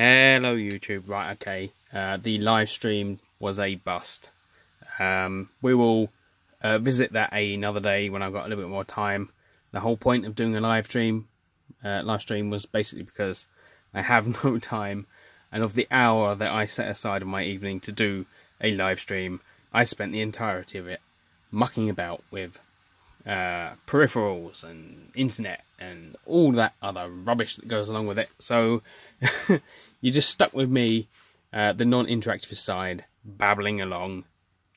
Hello YouTube. Right, okay. The live stream was a bust. We will visit that another day when I've got a little bit more time. The whole point of doing a live stream was basically because I have no time, and of the hour that I set aside in my evening to do a live stream, I spent the entirety of it mucking about with peripherals and internet and all that other rubbish that goes along with it. So you're just stuck with me, the non-interactive side, babbling along,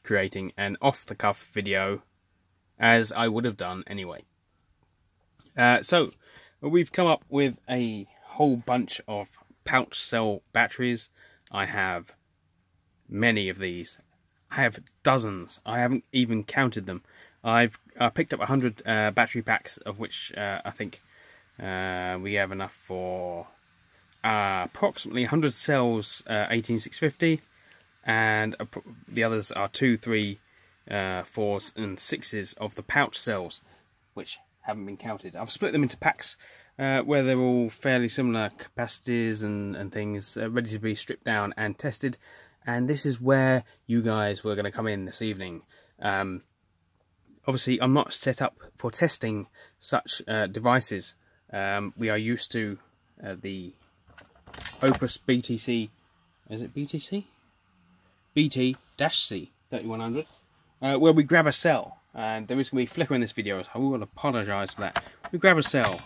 creating an off-the-cuff video, as I would have done anyway. So we've come up with a whole bunch of pouch cell batteries. I have many of these. I have dozens. I haven't even counted them. I've picked up 100 battery packs, of which I think we have enough for approximately 100 cells, 18650, and the others are 2, 3, 4s and 6s of the pouch cells, which haven't been counted. I've split them into packs where they're all fairly similar capacities and things, ready to be stripped down and tested. And this is where you guys were going to come in this evening. Obviously, I'm not set up for testing such devices. We are used to the Opus BTC, is it BTC? BT-C 3100, where we grab a cell, and there is going to be flicker in this video, so I will apologise for that. We grab a cell,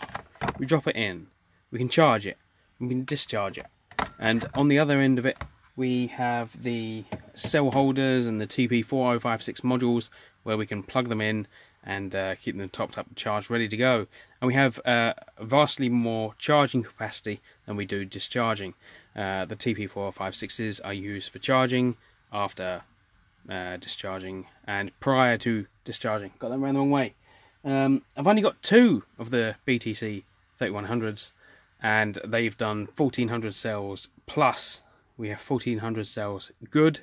we drop it in, we can charge it, we can discharge it, and on the other end of it we have the cell holders and the TP4056 modules where we can plug them in and keep them topped up, charged, ready to go. And we have vastly more charging capacity than we do discharging. The TP4056s are used for charging, after discharging, and prior to discharging. Got that around the wrong way. I've only got 2 of the BTC 3100s, and they've done 1400 cells plus. We have 1400 cells good,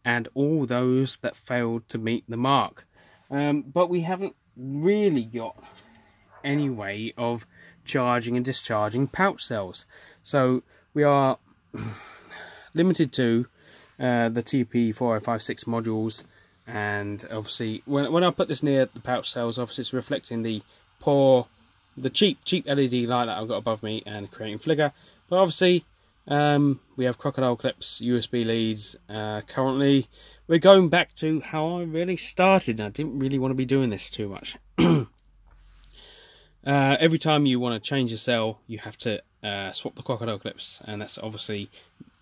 and all those that failed to meet the mark. But we haven't really got any way of charging and discharging pouch cells. So we are limited to the TP4056 modules, and obviously when I put this near the pouch cells, obviously it's reflecting the cheap LED light that I've got above me and creating flicker. But obviously we have crocodile clips, USB leads. Currently we're going back to how I really started. I didn't really want to be doing this too much. Every time you want to change a cell, you have to swap the crocodile clips, and that's obviously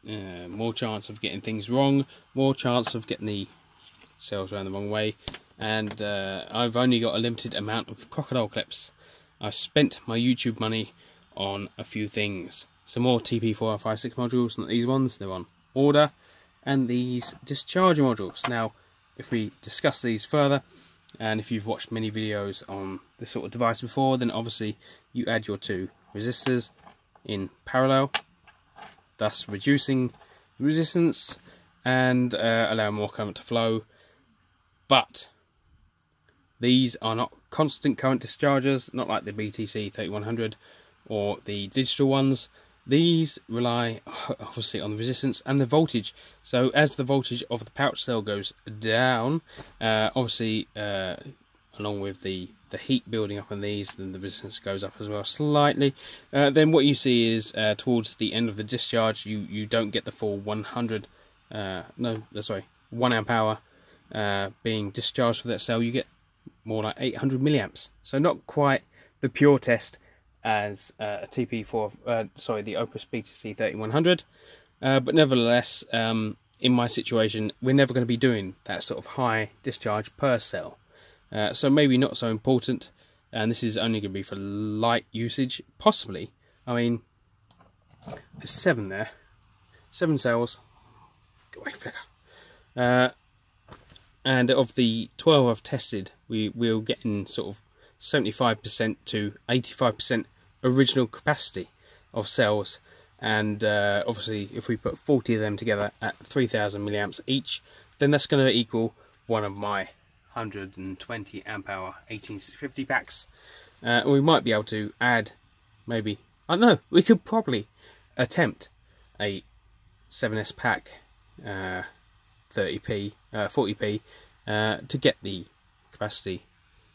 more chance of getting things wrong, more chance of getting the cells around the wrong way. And I've only got a limited amount of crocodile clips. I've spent my YouTube money on a few things. Some more TP4056 modules, not these ones, they're on order, and these discharging modules. Now, if we discuss these further, and if you've watched many videos on this sort of device before, then obviously you add your 2 resistors in parallel, thus reducing resistance and allowing more current to flow. But these are not constant current dischargers, not like the BTC 3100 or the digital ones. These rely obviously on the resistance and the voltage. So as the voltage of the pouch cell goes down, obviously along with the heat building up on these, then the resistance goes up as well slightly. Then what you see is towards the end of the discharge, you don't get the full 1 amp hour being discharged for that cell. You get more like 800 milliamps. So not quite the pure test as a the Opus BTC 3100, but nevertheless, in my situation, we're never going to be doing that sort of high discharge per cell, so maybe not so important, and this is only going to be for light usage, possibly. I mean, there's 7 there, 7 cells, go away flicker, and of the 12 I've tested, we'll get in sort of 75% to 85% original capacity of cells, and obviously if we put 40 of them together at 3000 milliamps each, then that's going to equal one of my 120 amp hour 18650 packs. We might be able to add, maybe, I don't know, we could probably attempt a 7S pack, 30p, 40p, to get the capacity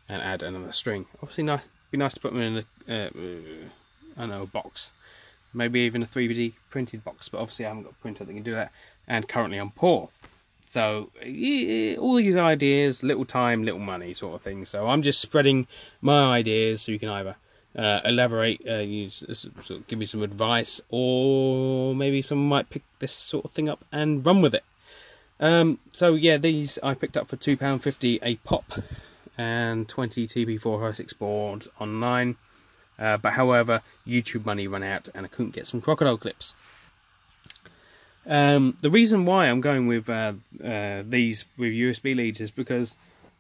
and add another string. Obviously, be nice to put them in a, I don't know, a box, maybe even a 3D printed box. But obviously, I haven't got a printer that can do that, and currently I'm poor. So all these ideas, little time, little money, sort of thing. So I'm just spreading my ideas, so you can either elaborate, sort of give me some advice, or maybe someone might pick this sort of thing up and run with it. So yeah, these I picked up for £2.50 a pop, and 20 TP456 boards online. But however, YouTube money ran out, and I couldn't get some crocodile clips. The reason why I'm going with these with USB leads is because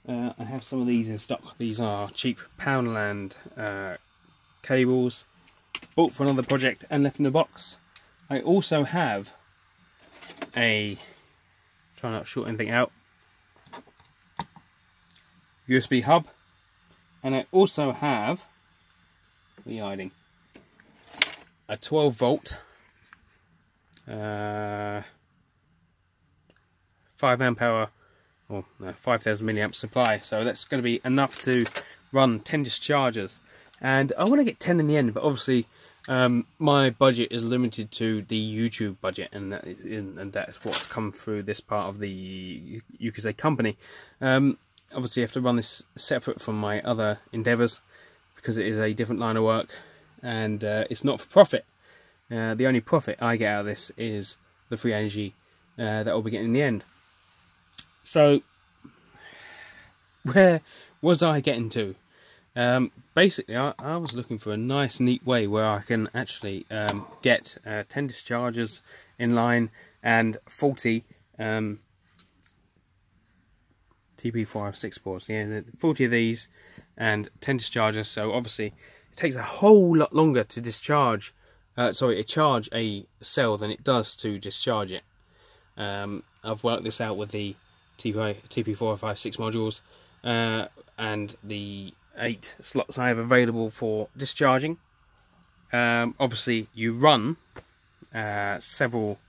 I have some of these in stock. These are cheap Poundland cables, bought for another project and left in the box. I also have a, try not to short anything out, USB hub, and I also have, what are you hiding, a 12 volt 5 amp hour, or no, 5000 milliamp supply. So that's going to be enough to run 10 dischargers, and I want to get 10 in the end, but obviously my budget is limited to the YouTube budget, and that's what's come through this part of the, you could say, company. Obviously I have to run this separate from my other endeavours, because it is a different line of work, and it's not for profit. The only profit I get out of this is the free energy that I'll be getting in the end. So, where was I getting to? Basically, I was looking for a nice, neat way where I can actually get 10 dischargers in line and 40 TP456 boards. Yeah, 40 of these and 10 dischargers. So obviously, it takes a whole lot longer to discharge. Charge a cell than it does to discharge it. I've worked this out with the TP456 modules and the 8 slots I have available for discharging. Obviously, you run several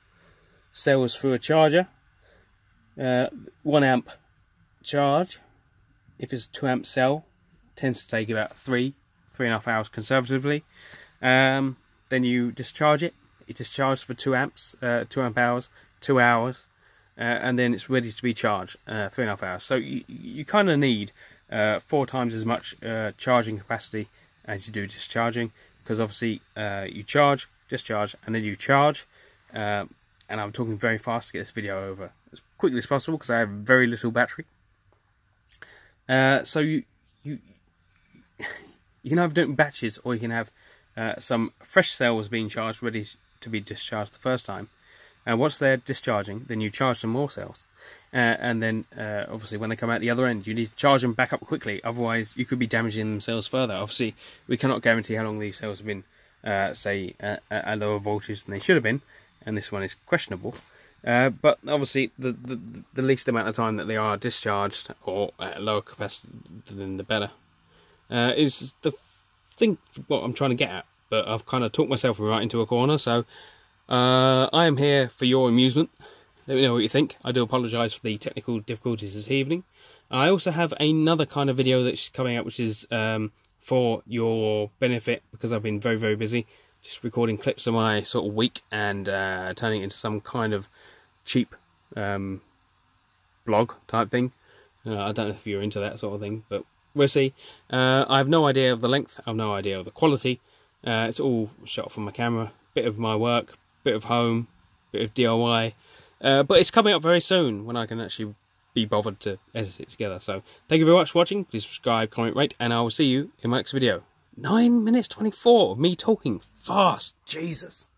cells through a charger. 1 amp charge, if it's a 2 amp cell, tends to take about 3.5 hours conservatively. Then you discharge it. It discharges for 2 amps, 2 amp hours, 2 hours, and then it's ready to be charged, 3.5 hours. So you kind of need 4 times as much charging capacity as you do discharging, because obviously you charge, discharge, and then you charge. And I'm talking very fast to get this video over as quickly as possible, because I have very little battery. So you can either do it in batches, or you can have some fresh cells being charged, ready to be discharged the first time. And once they're discharging, then you charge some more cells. And then, obviously, when they come out the other end, you need to charge them back up quickly. Otherwise, you could be damaging them cells further. Obviously, we cannot guarantee how long these cells have been, say, at a lower voltage than they should have been. And this one is questionable. But obviously, the least amount of time that they are discharged, or at a lower capacity, then the better. Is the thing what I'm trying to get at. But I've kind of talked myself right into a corner, so I am here for your amusement. Let me know what you think. I do apologise for the technical difficulties this evening. I also have another kind of video that's coming out, which is for your benefit, because I've been very, very busy, just recording clips of my sort of week and turning it into some kind of cheap blog type thing. I don't know if you're into that sort of thing, but we'll see. I have no idea of the length. I have no idea of the quality. It's all shot from my camera. Bit of my work, bit of home, bit of DIY. But it's coming up very soon when I can actually be bothered to edit it together. So thank you very much for watching. Please subscribe, comment, rate, and I will see you in my next video. 9 minutes 24 of me talking fast. Jesus.